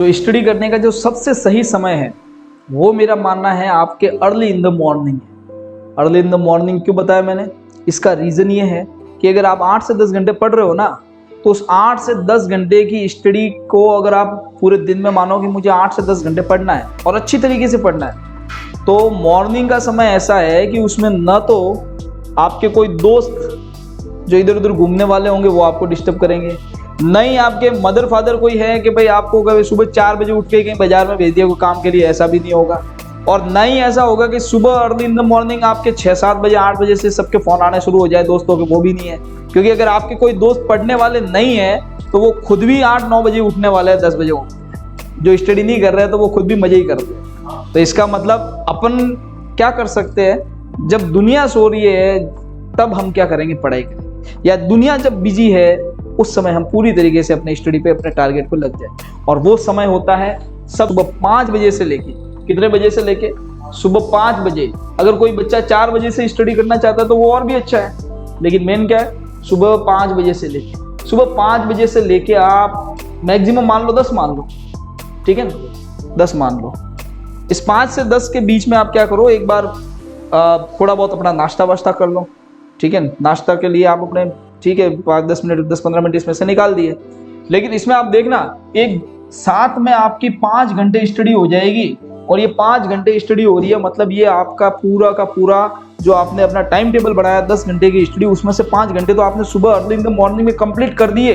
तो स्टडी करने का जो सबसे सही समय है वो मेरा मानना है आपके अर्ली इन द मॉर्निंग है। अर्ली इन द मॉर्निंग क्यों बताया मैंने? इसका रीज़न ये है कि अगर आप 8 से 10 घंटे पढ़ रहे हो ना, तो उस 8 से 10 घंटे की स्टडी को अगर आप पूरे दिन में मानो कि मुझे 8 से 10 घंटे पढ़ना है और अच्छी तरीके से पढ़ना है, तो मॉर्निंग का समय ऐसा है कि उसमें न तो आपके कोई दोस्त जो इधर उधर घूमने वाले होंगे वो आपको डिस्टर्ब करेंगे, नहीं आपके मदर फादर कोई है कि भाई आपको कभी सुबह 4 बजे उठ के कहीं बाजार में भेज दिया कोई काम के लिए, ऐसा भी नहीं होगा। और ना ही ऐसा होगा कि सुबह अर्ली इन द मॉर्निंग आपके 6-7 बजे 8 बजे से सबके फ़ोन आने शुरू हो जाए दोस्तों के, वो भी नहीं है। क्योंकि अगर आपके कोई दोस्त पढ़ने वाले नहीं है तो वो खुद भी 8-9 बजे उठने वाले हैं, 10 बजे उठते। जो स्टडी नहीं कर रहे हैं तो वो खुद भी मजे ही करते हैं। तो इसका मतलब अपन क्या कर सकते हैं, जब दुनिया सो रही है तब हम क्या करेंगे, पढ़ाई करें, या दुनिया जब बिजी है उस समय हम पूरी तरीके से अपने स्टडी पे अपने टारगेट पे लग जाए। और वो समय होता है सुबह 5 बजे से लेके, कितने बजे से लेके? सुबह 5 बजे। अगर कोई बच्चा 4 बजे से स्टडी करना चाहता है तो वो और भी अच्छा है, लेकिन मेन क्या है, सुबह 5 बजे से लेके, सुबह 5 बजे से लेके आप मैक्सिमम मान लो 10 मान लो, ठीक है ना, 10 मान लो। इस 5 से 10 के बीच में आप क्या करो, एक बार थोड़ा बहुत अपना नाश्ता वाश्ता कर लो, ठीक है। नाश्ता के लिए आप अपने, ठीक है, 5-10 मिनट 10-15 मिनट इसमें से निकाल दिए। लेकिन इसमें आप देखना, एक साथ में आपकी 5 घंटे स्टडी हो जाएगी, और ये 5 घंटे स्टडी हो रही है मतलब ये आपका पूरा का पूरा जो आपने अपना टाइम टेबल बनाया 10 घंटे की स्टडी, उसमें से 5 घंटे तो आपने सुबह अर्ली इन द मॉर्निंग में कंप्लीट कर दिए।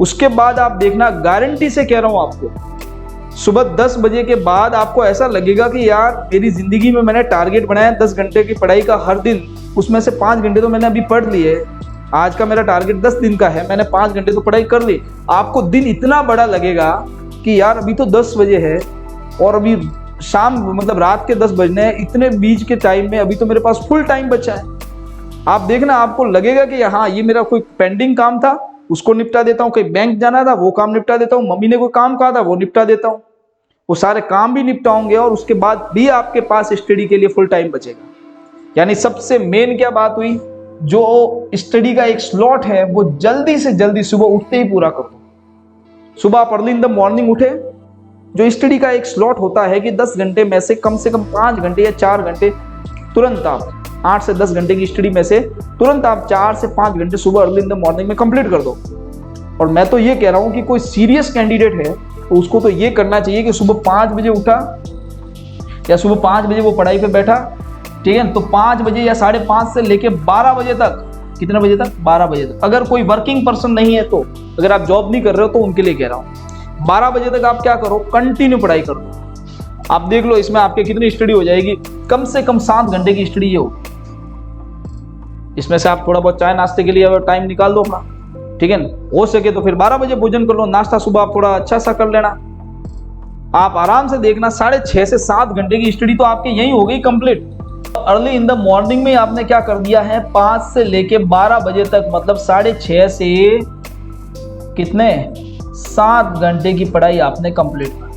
उसके बाद आप देखना, गारंटी से कह रहा हूँ आपको, सुबह 10 बजे के बाद आपको ऐसा लगेगा कि यार मेरी जिंदगी में मैंने टारगेट बनाया 10 घंटे की पढ़ाई का हर दिन, उसमें से 5 घंटे तो मैंने अभी पढ़ लिए। आज का मेरा टारगेट 10 दिन का है, मैंने 5 घंटे तो पढ़ाई कर ली। आपको दिन इतना बड़ा लगेगा कि यार अभी तो 10 बजे है और अभी शाम मतलब रात के 10 बजने हैं, इतने बीच के टाइम में अभी तो मेरे पास फुल टाइम बचा है। आप देखना, आपको लगेगा कि हाँ ये मेरा कोई पेंडिंग काम था उसको निपटा देता हूँ, कहीं बैंक जाना था वो काम निपटा देता हूँ, मम्मी ने कोई काम कहा था वो निपटा देता हूँ, वो सारे काम भी निपटाओगे और उसके बाद भी आपके पास स्टडी के लिए फुल टाइम बचेगा। यानी सबसे मेन क्या बात हुई, जो स्टडी का एक स्लॉट है वो जल्दी से जल्दी सुबह उठते ही पूरा कर दो। सुबह आप अर्ली इन द मॉर्निंग उठे, जो स्टडी का एक स्लॉट होता है कि 10 घंटे में से कम 5 घंटे या 4 घंटे तुरंत आप 8 से 10 घंटे की स्टडी में से तुरंत आप 4 से 5 घंटे सुबह अर्ली इन द मॉर्निंग में कंप्लीट कर दो। और मैं तो ये कह रहा हूँ कि कोई सीरियस कैंडिडेट है तो उसको तो ये करना चाहिए कि सुबह 5 बजे उठा या सुबह 5 बजे वो पढ़ाई पे बैठा, ठीक है, तो 5 बजे या 5:30 से लेके 12 बजे तक, कितने बजे तक? 12 बजे तक। अगर कोई वर्किंग पर्सन नहीं है, तो अगर आप जॉब नहीं कर रहे हो तो उनके लिए कह रहा हूँ, 12 बजे तक आप क्या करो, कंटिन्यू पढ़ाई कर दो। आप देख लो इसमें आपके कितनी स्टडी हो जाएगी, कम से कम 7 घंटे की स्टडी ये होगी। इसमें से आप थोड़ा बहुत चाय नाश्ते के लिए टाइम निकाल दो अपना, ठीक है। हो सके तो फिर 12 बजे भोजन कर लो, नाश्ता सुबह आप थोड़ा अच्छा सा कर लेना। आप आराम से देखना 6.5 से 7 घंटे की स्टडी तो आपके यही हो गई complete. Early in the morning में आपने क्या कर दिया है, 5 से लेके 12 बजे तक, मतलब 6.5 से कितने, 7 घंटे की पढ़ाई आपने कंप्लीट कर।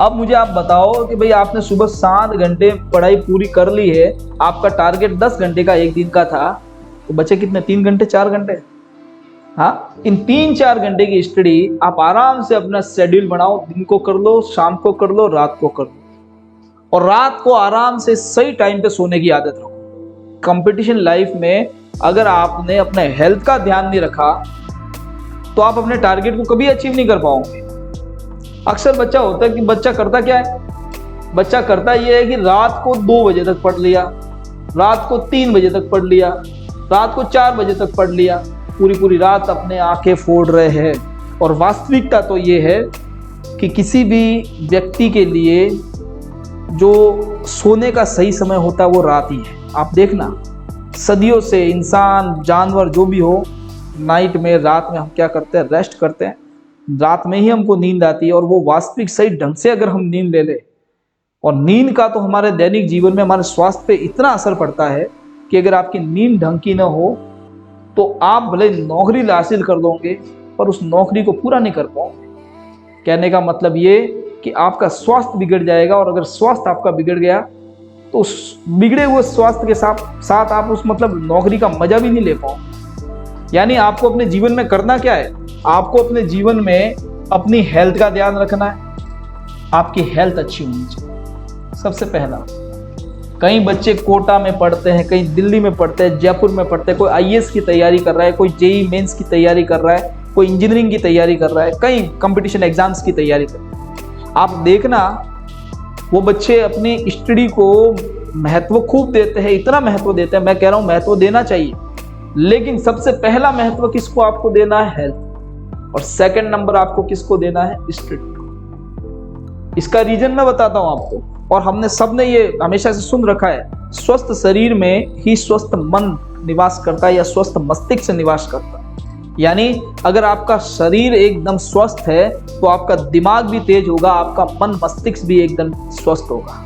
अब मुझे आप बताओ कि भाई आपने सुबह 7 घंटे पढ़ाई पूरी कर ली है, आपका टारगेट 10 घंटे का एक दिन का था, तो बचे कितने, 3 घंटे 4 घंटे। हाँ, इन 3-4 घंटे की स्टडी आप आराम से अपना शेड्यूल बनाओ, दिन को कर लो, शाम को कर लो, रात को कर लो, और रात को आराम से सही टाइम पे सोने की आदत रखो। कंपटीशन लाइफ में अगर आपने अपने हेल्थ का ध्यान नहीं रखा तो आप अपने टारगेट को कभी अचीव नहीं कर पाओगे। अक्सर बच्चा होता है कि बच्चा करता क्या है, बच्चा करता ये है कि रात को 2 बजे तक पढ़ लिया, रात को 3 बजे तक पढ़ लिया, रात को 4 बजे तक पढ़ लिया, पूरी रात अपने आंखें फोड़ रहे हैं। और वास्तविकता तो ये है कि किसी भी व्यक्ति के लिए जो सोने का सही समय होता है वो रात ही है। आप देखना, सदियों से इंसान जानवर जो भी हो, नाइट में, रात में हम क्या करते हैं, रेस्ट करते हैं, रात में ही हमको नींद आती है। और वो वास्तविक सही ढंग से अगर हम नींद ले ले, और नींद का तो हमारे दैनिक जीवन में हमारे स्वास्थ्य पे इतना असर पड़ता है कि अगर आपकी नींद ढंग की न हो तो आप भले नौकरी हासिल कर दोगे पर उस नौकरी को पूरा नहीं कर पाओगे। कहने का मतलब ये कि आपका स्वास्थ्य बिगड़ जाएगा, और अगर स्वास्थ्य आपका बिगड़ गया तो उस बिगड़े हुए स्वास्थ्य के साथ आप उस मतलब नौकरी का मजा भी नहीं ले पाओगे। यानी आपको अपने जीवन में करना क्या है, आपको अपने जीवन में अपनी हेल्थ का ध्यान रखना है, आपकी हेल्थ अच्छी होनी चाहिए सबसे पहला। कई बच्चे कोटा में पढ़ते हैं, कहीं दिल्ली में पढ़ते हैं, जयपुर में पढ़ते हैं, कोई आईएएस की तैयारी कर रहा है, कोई जेईई मेंस की तैयारी कर रहा है, कोई इंजीनियरिंग की तैयारी कर रहा है, कई कंपटीशन एग्जाम्स की तैयारी कर रहा है। आप देखना वो बच्चे अपनी स्टडी को महत्व खूब देते हैं, इतना महत्व देते हैं, मैं कह रहा हूँ महत्व देना चाहिए, लेकिन सबसे पहला महत्व किसको आपको देना है? हेल्थ। और सेकंड नंबर आपको किसको देना है? स्टडी। इसका रीजन मैं बताता हूं आपको, और हमने सबने ये हमेशा से सुन रखा है, स्वस्थ शरीर में ही स्वस्थ मन निवास करता है या स्वस्थ मस्तिष्क निवास करता है। यानी अगर आपका शरीर एकदम स्वस्थ है तो आपका दिमाग भी तेज होगा, आपका मन मस्तिष्क भी एकदम स्वस्थ होगा।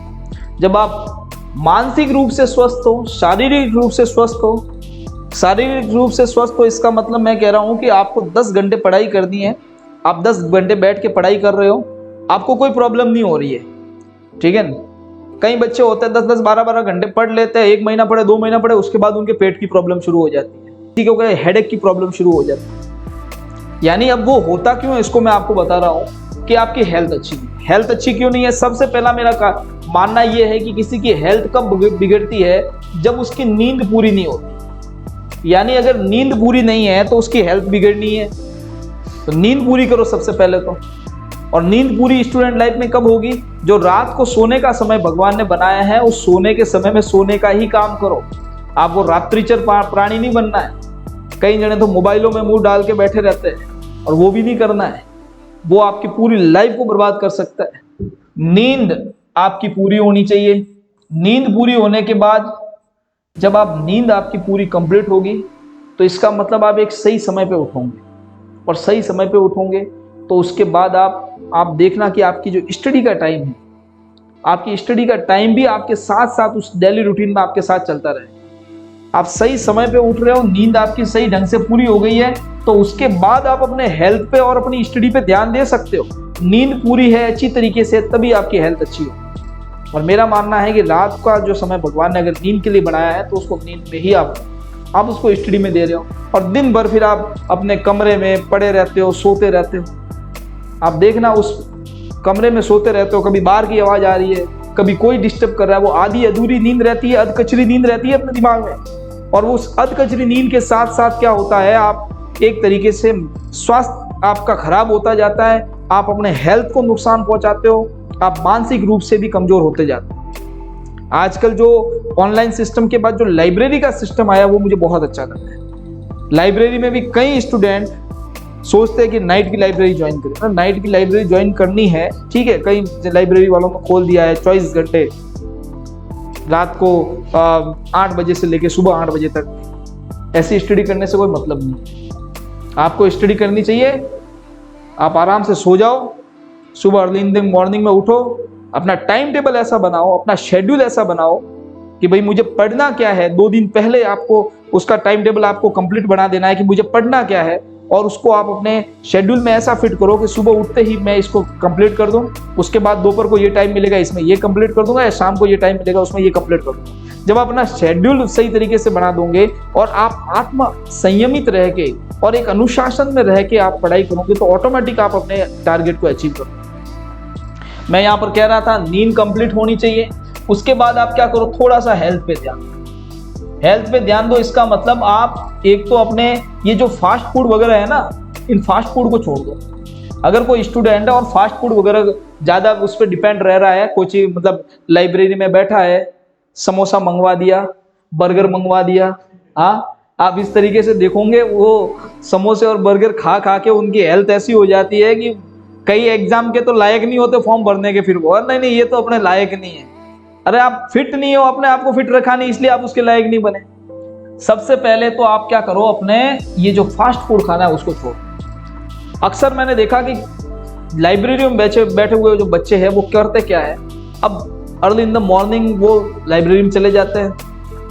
जब आप मानसिक रूप से स्वस्थ हो, शारीरिक रूप से स्वस्थ हो, शारीरिक रूप से स्वस्थ हो, इसका मतलब मैं कह रहा हूं कि आपको 10 घंटे पढ़ाई करनी है, आप 10 घंटे बैठ के पढ़ाई कर रहे हो, आपको कोई प्रॉब्लम नहीं हो रही है, ठीक है ना। कई बच्चे होते हैं 10-10, 12-12 घंटे पढ़ लेते हैं, 1 महीना पढ़े, 2 महीना पढ़े, उसके बाद उनके पेट की प्रॉब्लम शुरू हो जाती है, ठीक है, हेडेक की प्रॉब्लम शुरू हो जाती है। यानी अब वो होता क्यों है, इसको मैं आपको बता रहा हूँ कि आपकी हेल्थ अच्छी नहीं है। हेल्थ अच्छी क्यों नहीं है? सबसे पहला मेरा मानना यह है कि किसी की हेल्थ कब बिगड़ती है? जब उसकी नींद पूरी नहीं होती। यानी अगर नींद पूरी नहीं है तो उसकी हेल्थ बिगड़नी है, तो नींद पूरी करो सबसे पहले तो। और नींद पूरी स्टूडेंट लाइफ में कब होगी? जो रात को सोने का समय भगवान ने बनाया है, उस सोने के समय में सोने का ही काम करो। आपको रात्रिचर प्राणी नहीं बनना है। कई जने तो मोबाइलों में मुंह डाल के बैठे रहते हैं, और वो भी नहीं करना है, वो आपकी पूरी लाइफ को बर्बाद कर सकता है। नींद आपकी पूरी होनी चाहिए। नींद पूरी होने के बाद जब आप नींद आपकी पूरी कंप्लीट होगी तो इसका मतलब आप एक सही समय पे उठोगे, और सही समय पे उठोगे तो उसके बाद आप देखना कि आपकी जो स्टडी का टाइम है, आपकी स्टडी का टाइम भी आपके साथ साथ उस डेली रूटीन में आपके साथ चलता रहे। आप सही समय पे उठ रहे हो, नींद आपकी सही ढंग से पूरी हो गई है, तो उसके बाद आप अपने हेल्थ पे और अपनी स्टडी पे ध्यान दे सकते हो। नींद पूरी है अच्छी तरीके से, तभी आपकी हेल्थ अच्छी हो। और मेरा मानना है कि रात का जो समय भगवान ने अगर नींद के लिए बनाया है तो उसको नींद में ही आप उसको स्टडी में दे रहे हो, और दिन भर फिर आप अपने कमरे में पड़े रहते हो, सोते रहते हो। आप देखना उस कमरे में सोते रहते हो, कभी बाहर की आवाज़ आ रही है, कभी कोई डिस्टर्ब कर रहा है, वो आधी अधूरी नींद रहती है, अधकचरी नींद रहती है अपने दिमाग में। और उस अधकचरी नींद के साथ साथ क्या होता है, आप एक तरीके से स्वास्थ्य आपका खराब होता जाता है, आप अपने हेल्थ को नुकसान पहुंचाते हो, आप मानसिक रूप से भी कमजोर होते जाते हो। आजकल जो ऑनलाइन सिस्टम के बाद जो लाइब्रेरी का सिस्टम आया वो मुझे बहुत अच्छा लगता है। लाइब्रेरी में भी कई स्टूडेंट सोचते हैं कि नाइट की लाइब्रेरी ज्वाइन करें। नाइट की लाइब्रेरी ज्वाइन करनी है, ठीक है, कई लाइब्रेरी वालों ने खोल दिया है 24 घंटे, रात को 8 बजे से लेकर सुबह 8 बजे तक। ऐसी स्टडी करने से कोई मतलब नहीं। आपको स्टडी करनी चाहिए, आप आराम से सो जाओ, सुबह अर्ली इन द मॉर्निंग में उठो, अपना टाइम टेबल ऐसा बनाओ, अपना शेड्यूल ऐसा बनाओ कि भाई मुझे पढ़ना क्या है। 2 दिन पहले आपको उसका टाइम टेबल आपको कंप्लीट बना देना है कि मुझे पढ़ना क्या है, और उसको आप अपने शेड्यूल में ऐसा फिट करो कि सुबह उठते ही मैं इसको कंप्लीट कर दूं, उसके बाद दोपहर को ये टाइम मिलेगा इसमें ये कंप्लीट कर दूंगा, या शाम को ये टाइम मिलेगा उसमें ये कंप्लीट कर दूंगा। जब अपना शेड्यूल सही तरीके से बना दोगे और आप आत्म संयमित रह के और एक अनुशासन में रह के आप पढ़ाई करोगे तो ऑटोमेटिक आप अपने टारगेट को अचीव करोगे। मैं यहाँ पर कह रहा था नींद कंप्लीट होनी चाहिए। उसके बाद आप क्या करो, थोड़ा सा हेल्थ पे ध्यान दो। इसका मतलब आप एक तो अपने ये जो फास्ट फूड वगैरह है ना, इन फास्ट फूड को छोड़ दो। अगर कोई स्टूडेंट है और फास्ट फूड वगैरह ज़्यादा उस पर डिपेंड रह रहा है, कोई मतलब लाइब्रेरी में बैठा है, समोसा मंगवा दिया, बर्गर मंगवा दिया, हाँ, आप इस तरीके से देखोगे वो समोसे और बर्गर खा खा के उनकी हेल्थ ऐसी हो जाती है कि कई एग्जाम के तो लायक नहीं होते फॉर्म भरने के, फिर वो नहीं ये तो अपने लायक नहीं है। अरे आप फिट नहीं हो, अपने आप को फिट रखा नहीं, इसलिए आप उसके लायक नहीं बने। सबसे पहले तो आप क्या करो, अपने ये जो फास्ट फूड खाना है उसको छोड़ो। अक्सर मैंने देखा कि लाइब्रेरी में बैठे हुए जो बच्चे हैं वो करते क्या है, अब अर्ली इन द मॉर्निंग वो लाइब्रेरी में चले जाते हैं,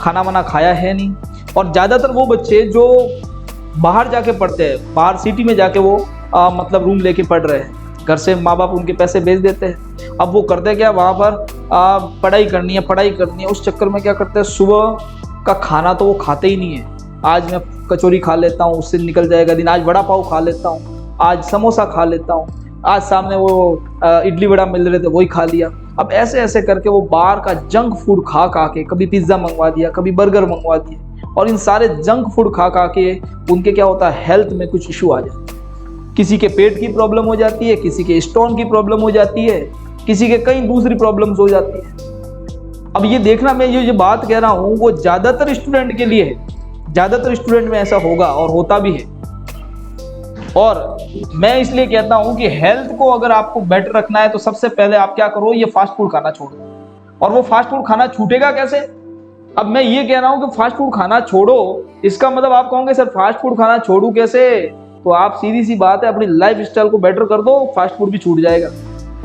खाना वाना खाया है नहीं। और ज़्यादातर वो बच्चे जो बाहर जाके पढ़ते हैं, बाहर सिटी में जाके वो मतलब रूम लेके पढ़ रहे हैं, घर से माँ बाप उनके पैसे भेज देते हैं। अब वो करते क्या, वहाँ पर पढ़ाई करनी है, उस चक्कर में क्या करते हैं, सुबह का खाना तो वो खाते ही नहीं है। आज मैं कचौरी खा लेता हूँ, उससे निकल जाएगा दिन, आज वड़ा पाव खा लेता हूँ, आज समोसा खा लेता हूँ, आज सामने वो इडली वड़ा मिल रहे थे वही खा लिया। अब ऐसे ऐसे करके वो बाहर का जंक फूड खा खा के, कभी पिज्ज़ा मंगवा दिया, कभी बर्गर मंगवा दिए, और इन सारे जंक फूड खा खा के उनके क्या होता है, हेल्थ में कुछ इशू आ जाता है। किसी के पेट की प्रॉब्लम हो जाती है, किसी के स्टोन की प्रॉब्लम हो जाती है, किसी के कई दूसरी प्रॉब्लम्स हो जाती है। अब ये देखना, मैं ये जो बात कह रहा हूँ वो ज़्यादातर स्टूडेंट के लिए है, ज़्यादातर स्टूडेंट में ऐसा होगा और होता भी है। और मैं इसलिए कहता हूं कि हेल्थ को अगर आपको बेटर रखना है तो सबसे पहले आप क्या करो, ये फास्ट फूड खाना छोड़ दो। और वो फास्ट फूड खाना छूटेगा कैसे? अब मैं ये कह रहा हूं कि फास्ट फूड खाना छोड़ो, इसका मतलब आप कहोगे सर फास्ट फूड खाना छोड़ू कैसे? तो आप सीधी सी बात है, अपनी लाइफ स्टाइल को बेटर कर दो, फास्ट फूड भी छूट जाएगा।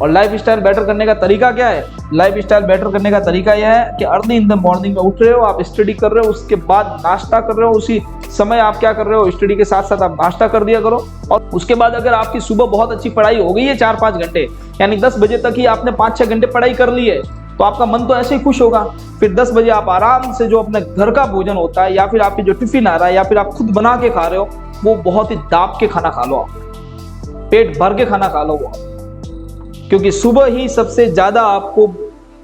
और लाइफ स्टाइल बेटर करने का तरीका क्या है? लाइफ स्टाइल बेटर करने का तरीका यह है कि अर्ली इन द मॉर्निंग में उठ रहे हो, आप स्टडी कर रहे हो, उसके बाद नाश्ता कर रहे हो, उसी समय आप क्या कर रहे हो, स्टडी के साथ साथ आप नाश्ता कर दिया करो। और उसके बाद अगर आपकी सुबह बहुत अच्छी पढ़ाई हो गई है 4-5 घंटे, यानी 10 बजे तक ही आपने 5-6 घंटे पढ़ाई कर ली है, तो आपका मन तो ऐसे ही खुश होगा। फिर 10 बजे आप आराम से जो अपने घर का भोजन होता है, या फिर आपकी जो टिफिन आ रहा है, या फिर आप खुद बना के खा रहे हो, वो बहुत ही दाब के खाना खा लो, आप पेट भर के खाना खा लो वो, क्योंकि सुबह ही सबसे ज्यादा आपको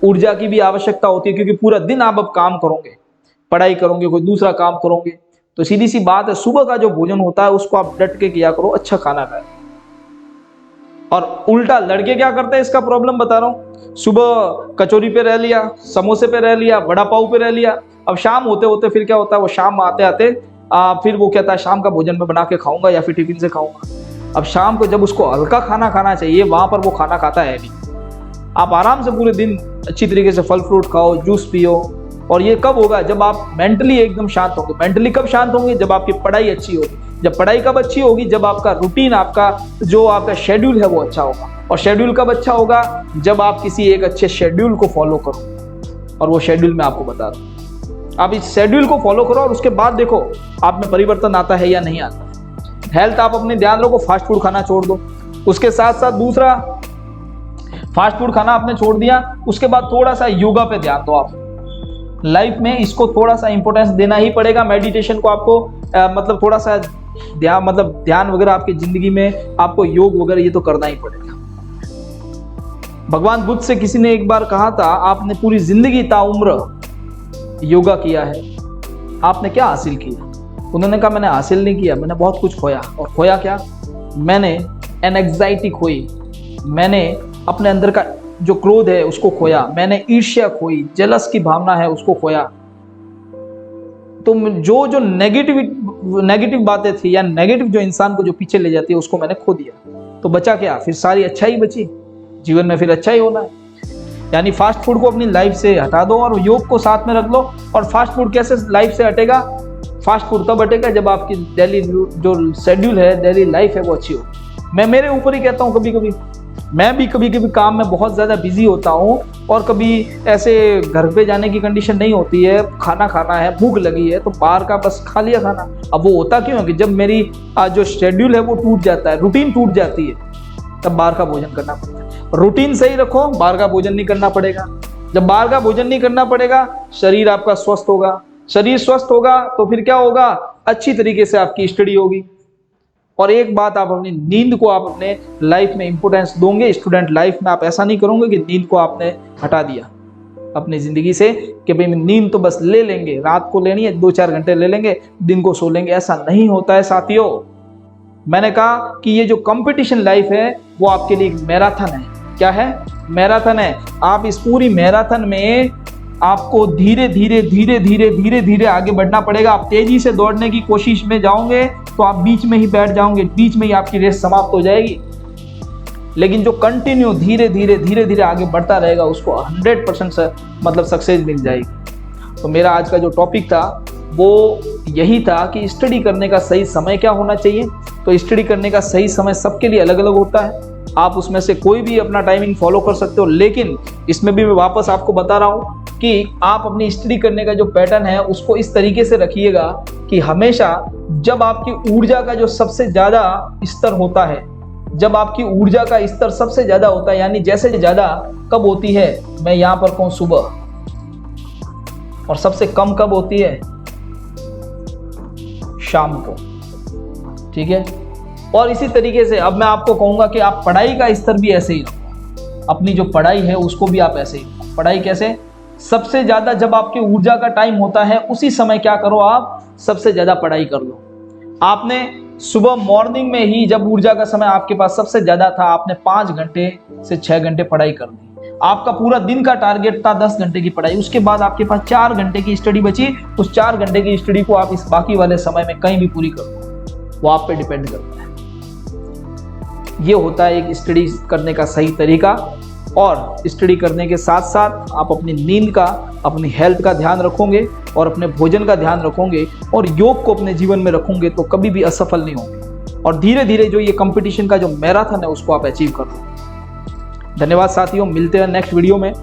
ऊर्जा की भी आवश्यकता होती है, क्योंकि पूरा दिन आप अब काम करोगे, पढ़ाई करोगे, कोई दूसरा काम करोगे। तो सीधी सी बात है, सुबह का जो भोजन होता है उसको आप डट के किया करो, अच्छा खाना खाए। और उल्टा लड़के क्या करते हैं, इसका प्रॉब्लम बता रहा हूं, सुबह कचौरी पे रह लिया, समोसे पे रह लिया, वड़ा पाव पे रह लिया। अब शाम होते होते फिर क्या होता है, वो शाम आते आते फिर वो कहता है शाम का भोजन में बना के खाऊंगा या फिर टिफिन से खाऊंगा। अब शाम को जब उसको हल्का खाना खाना चाहिए, वहां पर वो खाना खाता है नहीं। आप आराम से पूरे दिन अच्छी तरीके से फल फ्रूट खाओ, जूस पियो। और ये कब होगा? जब आप मेंटली एकदम शांत होंगे। मेंटली कब शांत होंगे? जब आपकी पढ़ाई अच्छी होगी। जब पढ़ाई कब अच्छी होगी? जब आपका रूटीन, आपका जो आपका शेड्यूल है वो अच्छा होगा। और शेड्यूल कब अच्छा होगा? जब आप किसी एक अच्छे शेड्यूल को फॉलो करो। और वो शेड्यूल मैं आपको बता रहा हूँ, आप इस शेड्यूल को फॉलो करो और उसके बाद देखो आप में परिवर्तन आता है या नहीं आता। हेल्थ आप अपने ध्यान रखो, फास्ट फूड खाना छोड़ दो। उसके साथ साथ दूसरा, फास्ट फूड खाना आपने छोड़ दिया, उसके बाद थोड़ा सा योगा पे ध्यान दो। आप लाइफ में इसको थोड़ा सा इंपॉर्टेंस देना ही पड़ेगा। मेडिटेशन को आपको मतलब थोड़ा सा ध्यान वगैरह आपकी जिंदगी में आपको योग वगैरह ये तो करना ही पड़ेगा। भगवान बुद्ध से किसी ने एक बार कहा था, आपने पूरी जिंदगी ताउम्र योगा किया है, आपने क्या हासिल किया? उन्होंने कहा मैंने हासिल नहीं किया, मैंने बहुत कुछ खोया। और खोया क्या? मैंने एंग्जाइटी खोई, मैंने अपने अंदर का जो क्रोध है उसको खोया, मैंने ईर्ष्या खोई, जेलस की भावना है उसको खोया। तो जो नेगेटिव बातें थी या नेगेटिव जो इंसान को जो पीछे ले जाती है उसको मैंने खो दिया। तो बचा क्या? फिर सारी अच्छाई बची, जीवन में फिर अच्छा ही होना है। यानी फास्ट फूड को अपनी लाइफ से हटा दो और योग को साथ में रख लो। और फास्ट फूड कैसे लाइफ से हटेगा? फास्ट फूड तब हटेगा जब आपकी डेली जो शेड्यूल है, डेली लाइफ है वो अच्छी हो। मैं मेरे ऊपर ही कहता हूँ, कभी कभी मैं भी कभी काम में बहुत ज़्यादा बिजी होता हूँ और कभी ऐसे घर पे जाने की कंडीशन नहीं होती है, खाना खाना है, भूख लगी है तो बाहर का बस खा लिया खाना। अब वो होता क्यों है कि जब मेरी जो शेड्यूल है वो टूट जाता है, रूटीन टूट जाती है, तब बाहर का भोजन करना पड़ता है। रूटीन सही रखो, बाहर का भोजन नहीं करना पड़ेगा। जब बाहर का भोजन नहीं करना पड़ेगा, शरीर आपका स्वस्थ होगा। शरीर स्वस्थ होगा तो फिर क्या होगा? अच्छी तरीके से आपकी स्टडी होगी। और एक बात, आप अपनी नींद को आप अपने लाइफ में इंपॉर्टेंस दोगे। स्टूडेंट लाइफ में आप ऐसा नहीं करोगे कि नींद को आपने हटा दिया अपनी जिंदगी से, कि भाई नींद तो बस ले लेंगे, रात को लेनी है 2-4 घंटे ले लेंगे, दिन को सो लेंगे। ऐसा नहीं होता है साथियों। मैंने कहा कि ये जो कंपटीशन लाइफ है वो आपके लिए एक मैराथन है। क्या है? मैराथन है। आप इस पूरी मैराथन में आपको धीरे धीरे आगे बढ़ना पड़ेगा। आप तेजी से दौड़ने की कोशिश में जाओगे तो आप बीच में ही बैठ जाओगे, बीच में ही आपकी रेस समाप्त हो जाएगी। लेकिन जो कंटिन्यू धीरे धीरे आगे बढ़ता रहेगा उसको 100% मतलब सक्सेस मिल जाएगी। तो मेरा आज का जो टॉपिक था वो यही था कि स्टडी करने का सही समय क्या होना चाहिए। तो स्टडी करने का सही समय सबके लिए अलग अलग होता है। आप उसमें से कोई भी अपना टाइमिंग फॉलो कर सकते हो, लेकिन इसमें भी मैं वापस आपको बता रहा हूँ कि आप अपनी स्टडी करने का जो पैटर्न है उसको इस तरीके से रखिएगा कि हमेशा जब आपकी ऊर्जा का जो सबसे ज़्यादा स्तर होता है, जब आपकी ऊर्जा का स्तर सबसे ज़्यादा होता है, यानी जैसे ज़्यादा कब होती है, मैं यहाँ पर कहूँ सुबह, और सबसे कम कब होती है? शाम को। ठीक है? और इसी तरीके से अब मैं आपको कहूँगा कि आप पढ़ाई का स्तर भी ऐसे ही रखो, अपनी जो पढ़ाई है उसको भी आप ऐसे ही रखो। पढ़ाई कैसे? सबसे ज़्यादा जब आपकी ऊर्जा का टाइम होता है उसी समय क्या करो, आप सबसे ज़्यादा पढ़ाई कर लो। आपने सुबह मॉर्निंग में ही जब ऊर्जा का समय आपके पास सबसे ज़्यादा था, आपने 5 घंटे से 6 घंटे पढ़ाई कर ली। आपका पूरा दिन का टारगेट था 10 घंटे की पढ़ाई, उसके बाद आपके पास 4 घंटे की स्टडी बची। उस 4 घंटे की स्टडी को आप इस बाकी वाले समय में कहीं भी पूरी करो, वो आप पे डिपेंड करता है। ये होता है एक स्टडी करने का सही तरीका। और स्टडी करने के साथ साथ आप अपनी नींद का, अपनी हेल्थ का ध्यान रखोगे और अपने भोजन का ध्यान रखोगे और योग को अपने जीवन में रखोगे तो कभी भी असफल नहीं होंगे। और धीरे धीरे जो ये कंपटीशन का जो मैराथन है उसको आप अचीव कर लो। धन्यवाद साथियों, मिलते हैं नेक्स्ट वीडियो में।